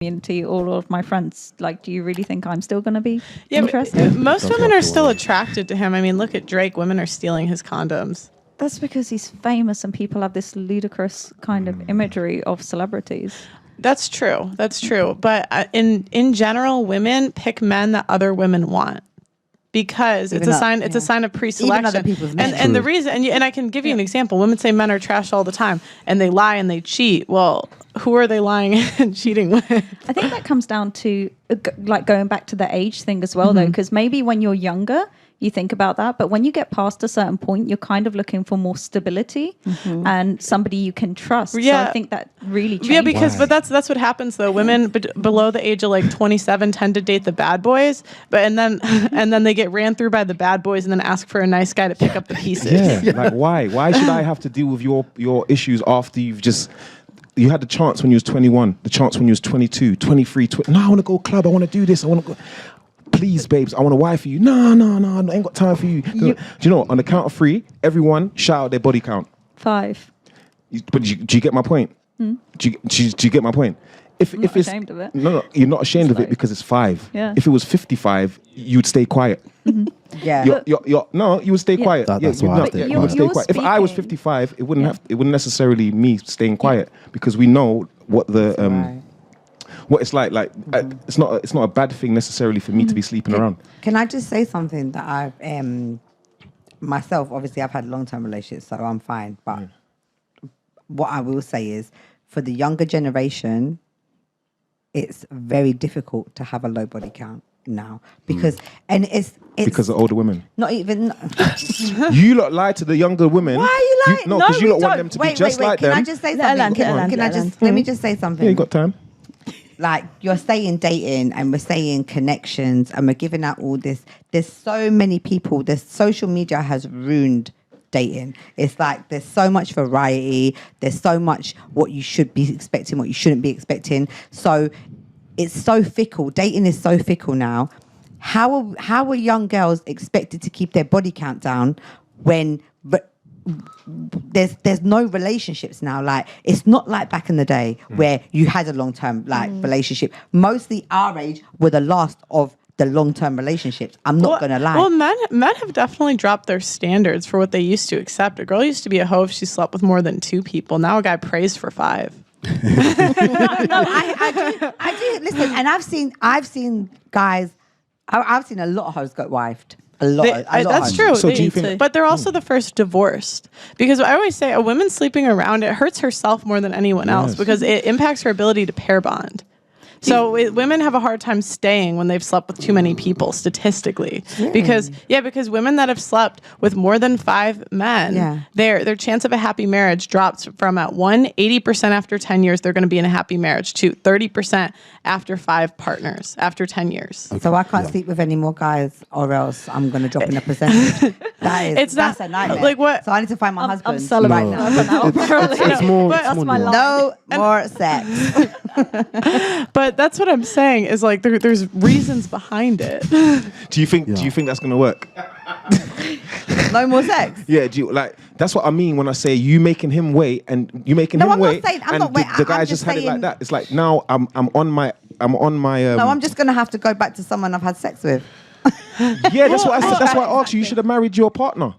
community, all of my friends, like, do you really think I'm still going to be Yeah, interested? most women are still attracted to him. I mean, look at Drake. Women are stealing his condoms. That's because he's famous and people have this ludicrous kind of imagery of celebrities. That's true. But in general, women pick men that other women want. Because it's a sign of pre-selection. Even other people's men. And the reason, and I can give you an example. Women say men are trash all the time, and they lie and they cheat. Well, who are they lying and cheating with? I think that comes down to like going back to the age thing as well, though, because maybe when you're younger, you think about that, but when you get past a certain point, you're kind of looking for more stability and somebody you can trust. Yeah. So I think that really changes. Yeah, because but that's what happens though. Women below the age of like 27 tend to date the bad boys, and then they get ran through by the bad boys and then ask for a nice guy to pick up the pieces. Yeah, like why? Why should I have to deal with your issues after you had the chance when you was 21, the chance when you was 22, 23, no, I want to go club, I want to do this, I want to go. Please, babes, I want to wife for you. No, I ain't got time for you. Do you know what? On the count of 3, everyone shout out their body count. 5. But do you get my point? Do you get my point? If I'm not it's ashamed of it. No, you're not ashamed of it because it's 5. Yeah. If it was 55, you'd stay quiet. Yeah. You would stay quiet. That's why I think. You would stay You're quiet. If I was speaking- 55, it wouldn't necessarily me staying quiet because we know what the what it's like. Like it's not a bad thing necessarily for me to be sleeping around. Can I just say something that I've myself, obviously I've had long-term relationships, so I'm fine. But what I will say is for the younger generation, it's very difficult to have a low body count now because and it's Because of older women. not even. You lot lie to the younger women. Why are you lying? No, because you we lot want don't. them to wait, be just wait, like Can them. I just say Let her something? land, Can I just let me just say something? Yeah, you got time. Like you're saying dating and we're saying connections and we're giving out all this. There's so many people. This social media has ruined dating. It's like there's so much variety. There's so much what you should be expecting, what you shouldn't be expecting. So it's so fickle. Dating is so fickle now. How are young girls expected to keep their body count down when there's no relationships now? Like it's not like back in the day where you had a long-term relationship. Mostly our age were the last of the long-term relationships. I'm not gonna lie. Well, men have definitely dropped their standards for what they used to accept. A girl used to be a hoe if she slept with more than 2 people. Now a guy prays for 5. No, I do. Listen, and I've seen guys. I've seen a lot of hoes get wifed. A lot. That's true. So do you think? But they're also the first divorced. Because I always say a woman sleeping around, it hurts herself more than anyone else because it impacts her ability to pair bond. So women have a hard time staying when they've slept with too many people statistically, because women that have slept with more than 5 men, their chance of a happy marriage drops from at 80% after 10 years they're going to be in a happy marriage to 30% after 5 partners after 10 years. Okay. So I can't sleep with any more guys, or else I'm going to drop in a percentage. That's a nightmare. Like what? So I need to find my husband. I'm celebrating It's more. That's my life. No more sex. But that's what I'm saying is like there's reasons behind it. Do you think that's gonna work? No more sex. Yeah, that's what I mean when I say you making him wait and you making him wait. The guy just had it like that. It's like now I'm on my. No, I'm just gonna have to go back to someone I've had sex with. Yeah, that's what I said. That's why I asked you. You should have married your partner.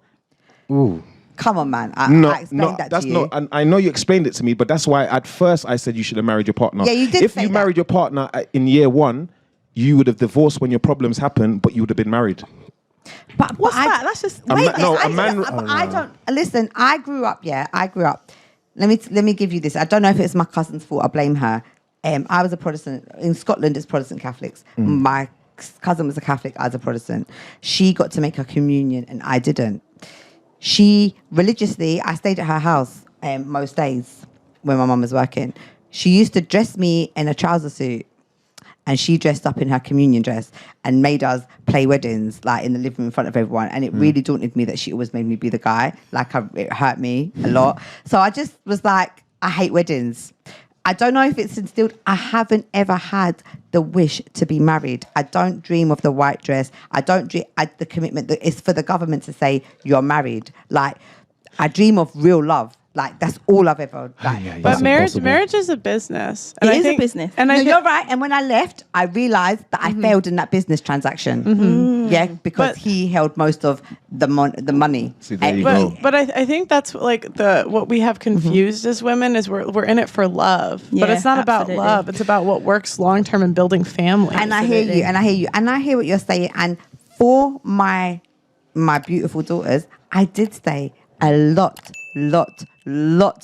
Ooh. Come on, man. I explained that that's to you. not. I know you explained it to me, but that's why at first I said you should have married your partner. Yeah, you did. If say you that. married your partner in year 1, you would have divorced when your problems happened, but you would have been married. But What's that? That's just I don't listen. I grew up. Let me give you this. I don't know if it's my cousin's fault. I blame her. I was a Protestant in Scotland. It's Protestant Catholics. My cousin was a Catholic. I was a Protestant. She got to make her communion, and I didn't. She religiously, I stayed at her house most days when my mum was working. She used to dress me in a trouser suit, and she dressed up in her communion dress and made us play weddings like in the living room in front of everyone. And it really daunted me that she always made me be the guy. It hurt me a lot. So I just was like, I hate weddings. I don't know if it's instilled. I haven't ever had the wish to be married. I don't dream of the white dress. I don't dream the commitment that is for the government to say you're married. Like I dream of real love. Like that's all I've ever like. Yeah, But it's marriage impossible. is a business. It is a business. And No, I think, you're right. And when I left, I realized that I failed in that business transaction. Yeah, because But- he held most of the money. See, there you And- go. but I think that's like what we have confused as women is we're in it for love, but Yeah, it's not absolutely. about love. It's about what works long term in building family. And I hear you, and I hear you, and I hear what you're saying. And for my beautiful daughters, I did stay a lot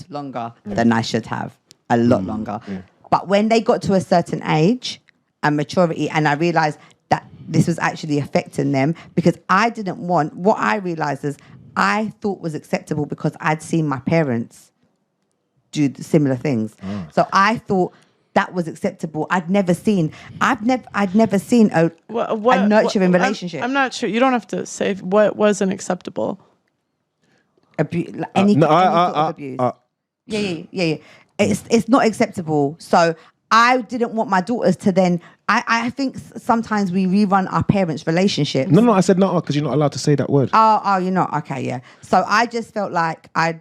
longer than I should have. A lot longer. But when they got to a certain age and maturity, and I realized that this was actually affecting them, because I didn't want, what I realized is I thought was acceptable because I'd seen my parents do similar things. So I thought that was acceptable. I'd never seen a nurturing relationship. I'm not sure. You don't have to say what wasn't acceptable. Any sort of abuse. Yeah. It's not acceptable. So I didn't want my daughters to then. I think sometimes we rerun our parents' relationships. No, I said no because you're not allowed to say that word. Oh, you're not? Okay, yeah. So I just felt like I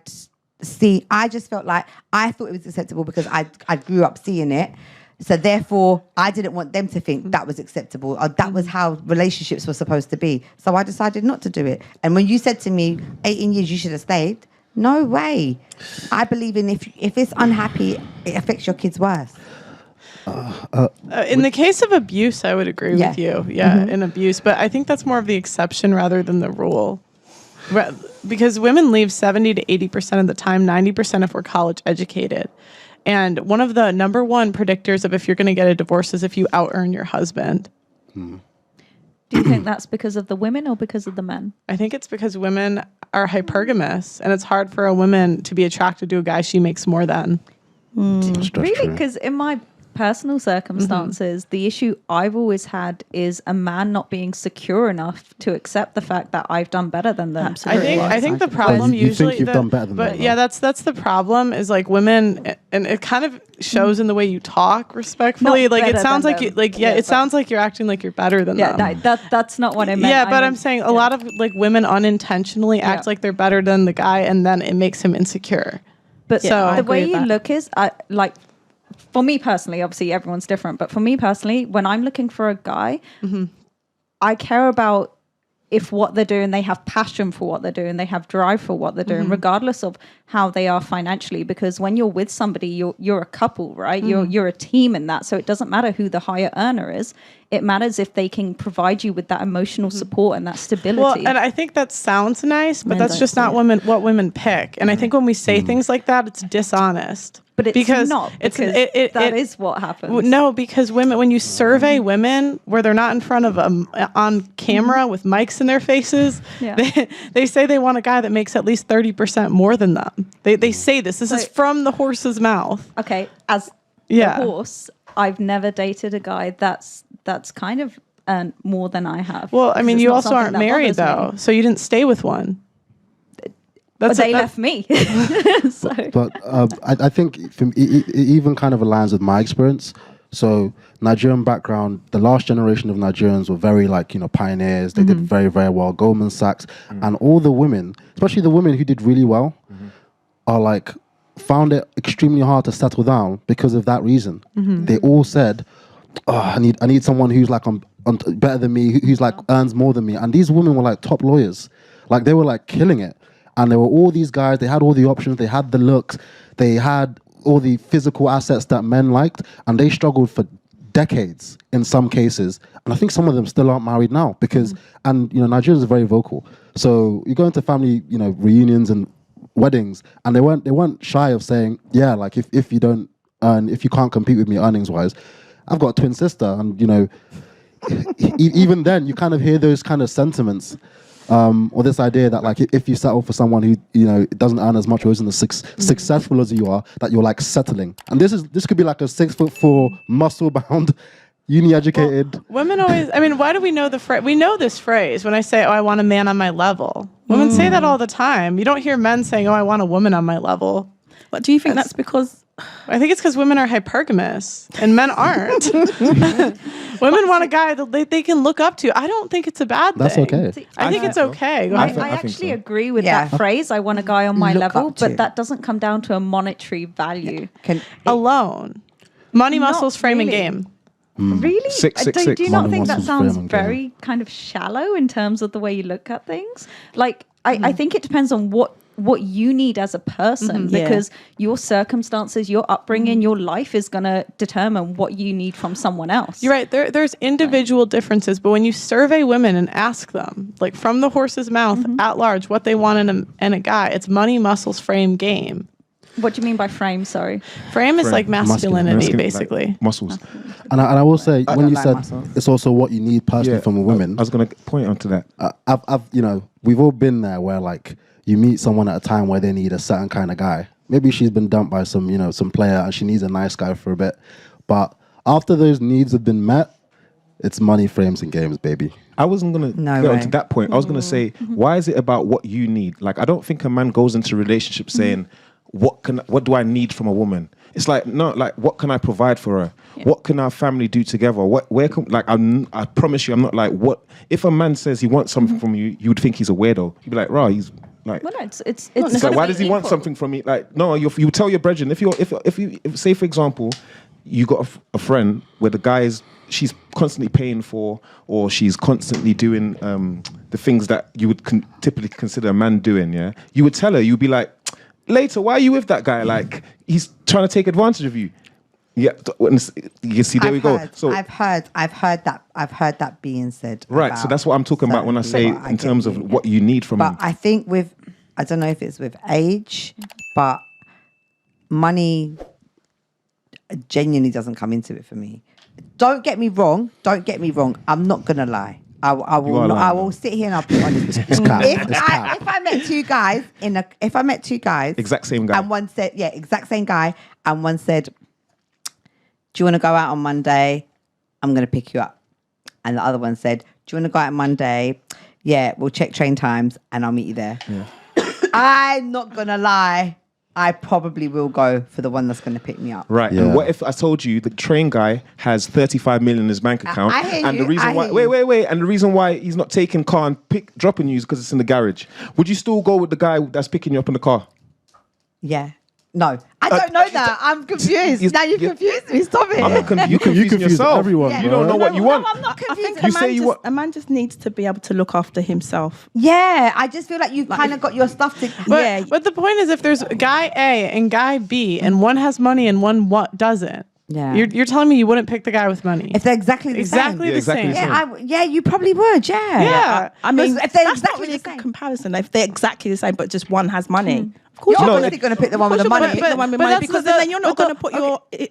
thought it was acceptable because I grew up seeing it. So therefore, I didn't want them to think that was acceptable or that was how relationships were supposed to be. So I decided not to do it. And when you said to me, 18 years, you should have stayed. No way. I believe in if it's unhappy, it affects your kids worse. In the case of abuse, I would agree with you. Yeah, in abuse. But I think that's more of the exception rather than the rule. Because women leave 70 to 80% of the time, 90% if we're college educated. And one of the number one predictors of if you're going to get a divorce is if you out-earn your husband. Do you think that's because of the women or because of the men? I think it's because women are hypergamous, and it's hard for a woman to be attracted to a guy she makes more than. That's Really? true. Because in my personal circumstances, the issue I've always had is a man not being secure enough to accept the fact that I've done better than them. Absolutely. I think the problem You think usually you've done better than but them, yeah, though. that's the problem is like women, and it kind of shows in the way you talk respectfully. Not like it better sounds than like you them. like Yeah, it but- sounds like you're acting like you're better than Yeah, them. that's not what I meant. Yeah, I but I'm meant- saying a lot of like women unintentionally act Yeah. like they're better than the guy, and then it makes him insecure. But Yeah, I the agree way with you that. look is, for me personally, obviously everyone's different, but for me personally, when I'm looking for a guy, I care about if what they're doing, they have passion for what they're doing, they have drive for what they're doing, regardless of how they are financially. Because when you're with somebody, you're a couple, right? You're a team in that. So it doesn't matter who the higher earner is. It matters if they can provide you with that emotional support and that stability. Well, and I think that sounds nice, but Men that's don't just see not what women pick. And I think when we say things like that, it's dishonest. but it's because not, it's because that is what happens. No, because women, when you survey women where they're not in front of on camera with mics in their faces, Yeah. they say they want a guy that makes at least 30% more than them. They say this. This is So- from the horse's mouth. Okay, as Yeah. the horse, I've never dated a guy that's kind of earned more than I have. Well, I Because mean, it's you not also something aren't that married bothers me. though, so you didn't stay with one. But they that- left me. So But I think it even kind of aligns with my experience. So Nigerian background, the last generation of Nigerians were very pioneers. They did very, very well. Goldman Sachs and all the women, especially the women who did really well, are found it extremely hard to settle down because of that reason. They all said, "Oh, I need someone who's on better than me, who's earns more than me." And these women were top lawyers, they were killing it. And there were all these guys. They had all the options. They had the looks. They had all the physical assets that men liked, and they struggled for decades in some cases. And I think some of them still aren't married now because, Nigerians are very vocal. So you go into family, reunions and weddings, and they weren't shy of saying, yeah, if you don't earn, if you can't compete with me earnings wise, I've got a twin sister, and even then you kind of hear those kind of sentiments. Or this idea that if you settle for someone who doesn't earn as much or isn't as successful as you are, that you're settling. And this could be a 6'4" muscle bound, uni educated. Women always. I mean, why do we know the phrase? We know this phrase when I say, "Oh, I want a man on my level." Women say that all the time. You don't hear men saying, "Oh, I want a woman on my level." But do you think that's because I think it's because women are hypergamous and men aren't. Women want a guy that they can look up to. I don't think it's a bad thing. That's okay. I think it's okay. Go I ahead. actually agree with Yeah. that phrase. I want a guy on my Look level, up to. but that doesn't come down to a monetary value. Alone. Money, Not muscles, frame, and really. game. Really? Six, six, do six. you not Money, think that muscles, sounds frame, and very kind of shallow in terms of the way you look at things? Like, I think it depends on what you need as a person, Yeah. because your circumstances, your upbringing, your life is going to determine what you need from someone else. You're right. There's individual differences, but when you survey women and ask them, like from the horse's mouth at large, what they want in a guy, it's money, muscles, frame, game. What do you mean by frame? Sorry. Frame is like masculinity, Masculine, basically. like muscles. And I will say, when don't you like said muscles. it's also what you need personally from a woman, I was going to point onto that. I've we've all been there where like you meet someone at a time where they need a certain kind of guy. Maybe she's been dumped by some player and she needs a nice guy for a bit. But after those needs have been met, it's money, frames, and games, baby. I wasn't going to No get way. onto that point. I was going to say, why is it about what you need? Like, I don't think a man goes into a relationship saying, what do I need from a woman? It's like, no, like, what can I provide for her? Yeah. What can our family do together? I promise you, I'm not like, what, if a man says he wants something from you, you would think he's a weirdo. You'd be like, rah, he's like, Well, no, it's it's like, why does he want something from me? Like, no, you tell your brethren, if you say, for example, you got a friend where the guy she's constantly paying for, or she's constantly doing the things that you would typically consider a man doing, yeah? You would tell her, you'd be like, later, why are you with that guy? Like, he's trying to take advantage of you. Yeah, you see, there we go. So I've heard that being said. right, so about that's what I'm talking about when I say certain people. in terms of what you need from But him. I think I don't know if it's with age, but money genuinely doesn't come into it for me. Don't get me wrong. I'm not gonna lie. I will. are Not, I lying, will sit here and I'll be honest. It's cap. If I met two guys Exact same guy. and one said, yeah, exact same guy, and one said, do you want to go out on Monday? I'm going to pick you up. And the other one said, do you want to go out on Monday? Yeah, we'll check train times and I'll meet you there. Yeah. I'm not going to lie. I probably will go for the one that's going to pick me up. Right. Yeah. And what if I told you the train guy has 35 million in his bank account? I hear and you, the reason I why hear you. wait, and the reason why he's not taking car and dropping you is because it's in the garage. Would you still go with the guy that's picking you up in the car? Yeah. No. I don't know that. I'm confused. Now you've confused me. Stop it. I'm not confused. You confuse confuse everyone, Yeah. You don't know what you want. I'm not I confused. think You a say man, you just, want- a man just needs to be able to look after himself. Yeah, I just feel like you've kind of got your stuff to... But the point is, if there's guy A and guy B, and one has money and one doesn't, Yeah. you're telling me you wouldn't pick the guy with money? If they're exactly the Exactly same. the exactly same. the same. Yeah, you probably would, yeah. Yeah. I mean, But if they're that's not exactly really a the same. good comparison. If they're exactly the same, but just one has money. Of course, You're you're obviously going to pick the one with the you're gonna money. pick the one with but money that's because the- then you're not but going to put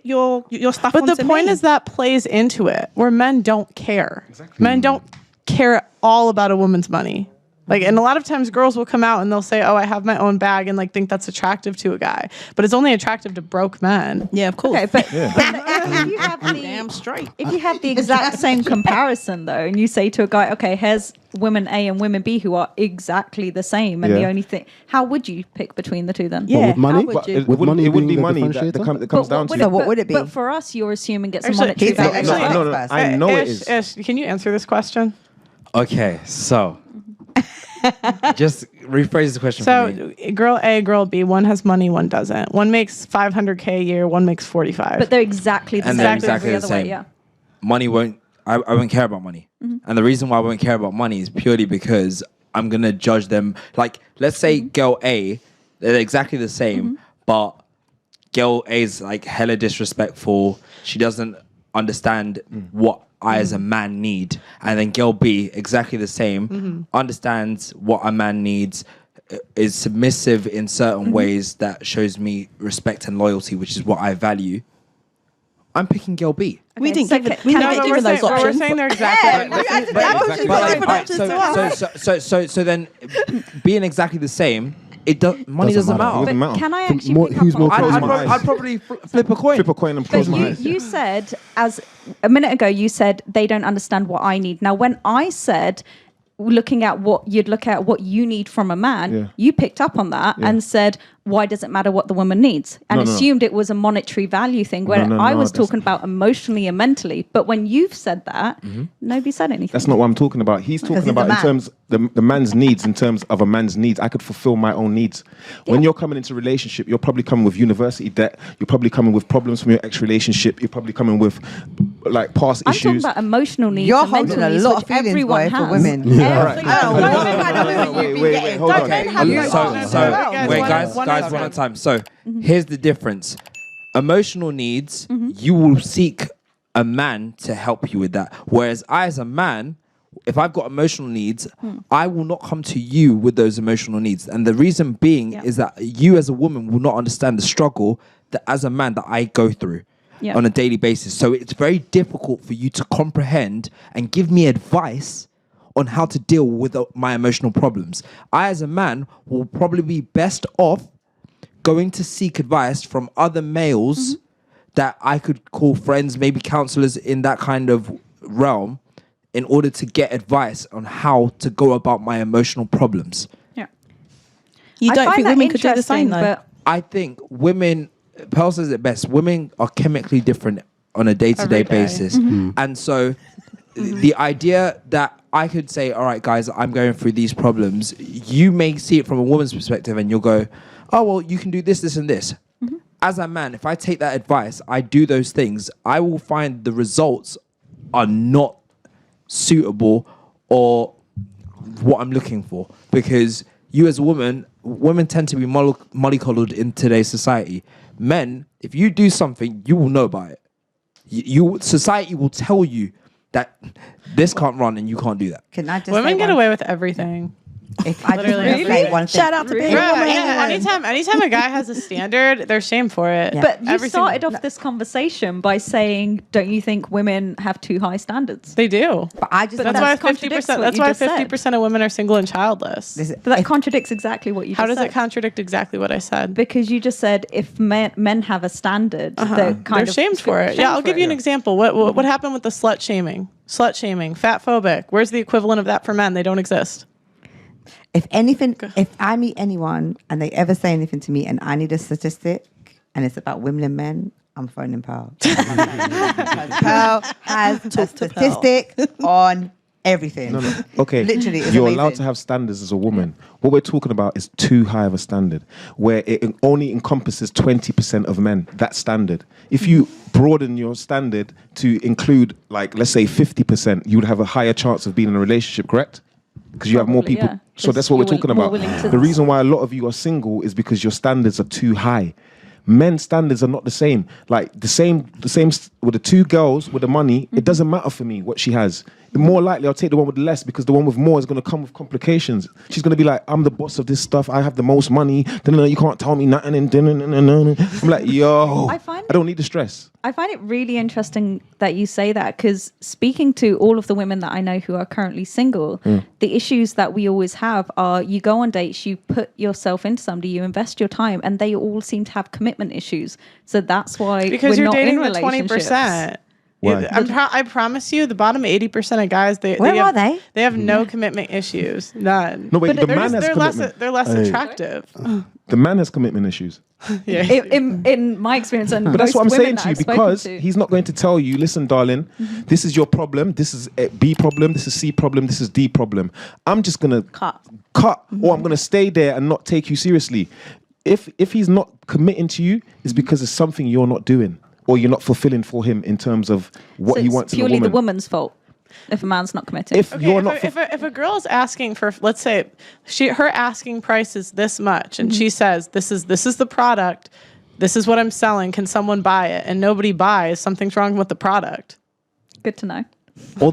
your stuff But the onto point me. is that plays into it, where men don't care. Men don't care at all about a woman's money. Like, and a lot of times girls will come out and they'll say, "Oh, I have my own bag," and like think that's attractive to a guy, but it's only attractive to broke men. Yeah, of course. Okay, but if you have Damn straight. if you have the exact same comparison though, and you say to a guy, okay, here's women A and women B who are exactly the same, and the Yeah. only thing, how would you pick between the two then? Yeah. with money? how would But you? it With wouldn't, money it wouldn't being be the money that differentiator? comes down to. what would it be? But for us, you're assuming it's a Actually, monetary he's- value. actually- No, I know it is. Ish, can you answer this question? Okay, so just rephrase the question for me. So, girl A, girl B, one has money, one doesn't. One makes 500K a year, one makes 45. But they're exactly the And same. they're every exactly the other way, same. yeah. Money won't. I won't care about money, and the reason why I won't care about money is purely because I'm gonna judge them. Like, let's say girl A, they're exactly the same, but girl A is like hella disrespectful. She doesn't understand what I as a man need, and then girl B, exactly the same, understands what a man needs, is submissive in certain ways that shows me respect and loyalty, which is what I value. I'm picking girl B. We didn't so give it. can- We can didn't I- get but given those We're options. saying they're exactly. So then being exactly the same, money doesn't matter. Doesn't matter. Can I From actually more- pick who's up more on close I'd my eyes. probably flip a coin. Flip a coin and But close my eyes. you said, as a minute ago, you said they don't understand what I need. Now, when I said looking at what you'd look at what you need from a man, Yeah. you picked up on that and said, why does it matter what the woman needs? And assumed it was a monetary value thing, where I was talking about emotionally and mentally. But when you've said that, nobody said anything. That's not what I'm talking about. He's talking about in terms the man's needs, in terms of a man's needs. I could fulfill my own needs. When you're coming into a relationship, you're probably coming with university debt. You're probably coming with problems from your ex-relationship. You're probably coming with like past I'm issues. talking about emotional needs. You're and mental holding a needs, lot which of feelings, everyone boy, has. for women. Wait, hold on. Guys, one at a time. So here's the difference. Emotional needs, you will seek a man to help you with that. Whereas I, as a man, if I've got emotional needs, I will not come to you with those emotional needs. And the reason being is that you as a woman will not understand the struggle that as a man that I go through on a daily basis. So it's very difficult for you to comprehend and give me advice on how to deal with my emotional problems. I, as a man, will probably be best off going to seek advice from other males that I could call friends, maybe counselors in that kind of realm, in order to get advice on how to go about my emotional problems. Yeah. You I don't find think that women could do the same, interesting, though? but I think women, Pearl says it best, women are chemically different on a day-to-day Every day. basis. And so the idea that I could say, all right, guys, I'm going through these problems, you may see it from a woman's perspective and you'll go, oh, well, you can do this, this, and this. As a man, if I take that advice, I do those things, I will find the results are not suitable or what I'm looking for. Because you as a woman, women tend to be mollycoddled in today's society. Men, if you do something, you will know about it. Society will tell you that this can't run and you can't do that. Can I just Women say get one- away with everything. If I just Literally want to say one thing. Shout out to being a Bruh, woman. yeah, anytime a guy has a standard, they're shamed for it. Yeah. But you Every started single- off this conversation by saying, don't you think women have too high standards? They do. But I just But want That's to why contradicts 50%. what That's you why just said. 50% of women are single and childless. Listen, But that if- contradicts exactly what you How just does said. it contradict exactly what I said? Because you just said if men have a standard, they're kind They're of shamed for it. shamed Yeah, I'll for give you it. an example. What happened with the slut shaming? Slut shaming, fat phobic. Where's the equivalent of that for men? They don't exist. If anything, if I meet anyone and they ever say anything to me and I need a statistic and it's about women and men, I'm phoning Pearl. Pearl has a statistic on everything. Okay, Literally, it's you're amazing. allowed to have standards as a woman. What we're talking about is too high of a standard, where it only encompasses 20% of men. That standard. If you broaden your standard to include, like, let's say 50%, you would have a higher chance of being in a relationship, correct? Because you have more Probably, people. yeah. So that's what we're 'Cause you're talking more about. willing to- The reason why a lot of you are single is because your standards are too high. Men's standards are not the same. Like the same with the two girls with the money. It doesn't matter for me what she has. More likely, I'll take the one with less because the one with more is going to come with complications. She's going to be like, I'm the boss of this stuff. I have the most money. You can't tell me nothing. I'm like, yo, I don't need the stress. I find it really interesting that you say that, because speaking to all of the women that I know who are currently single, the issues that we always have are you go on dates, you put yourself into somebody, you invest your time, and they all seem to have commitment issues. So that's why Because we're you're not dating in the relationships. 20%. Why? Yeah, I promise you, the bottom 80% of guys, Where are they? They have no commitment issues. None. No, wait, But the they're man has commitment. They're less attractive. The man has commitment issues. Yeah. In my experience, and But that's most what I'm women saying that to you, I've spoken because to. he's not going to tell you, listen, darling, this is your problem, this is a B problem, this is C problem, this is D problem. I'm just going to cut, or I'm going to stay there and not take you seriously. If he's not committing to you, it's because it's something you're not doing, or you're not fulfilling for him in terms of what So he it's wants in a purely woman. the woman's fault if a man's not committed. If Okay, you're not, if a girl is asking for, let's say, her asking price is this much, and she says, this is the product, this is what I'm selling, can someone buy it? And nobody buys, something's wrong with the product. Good to know.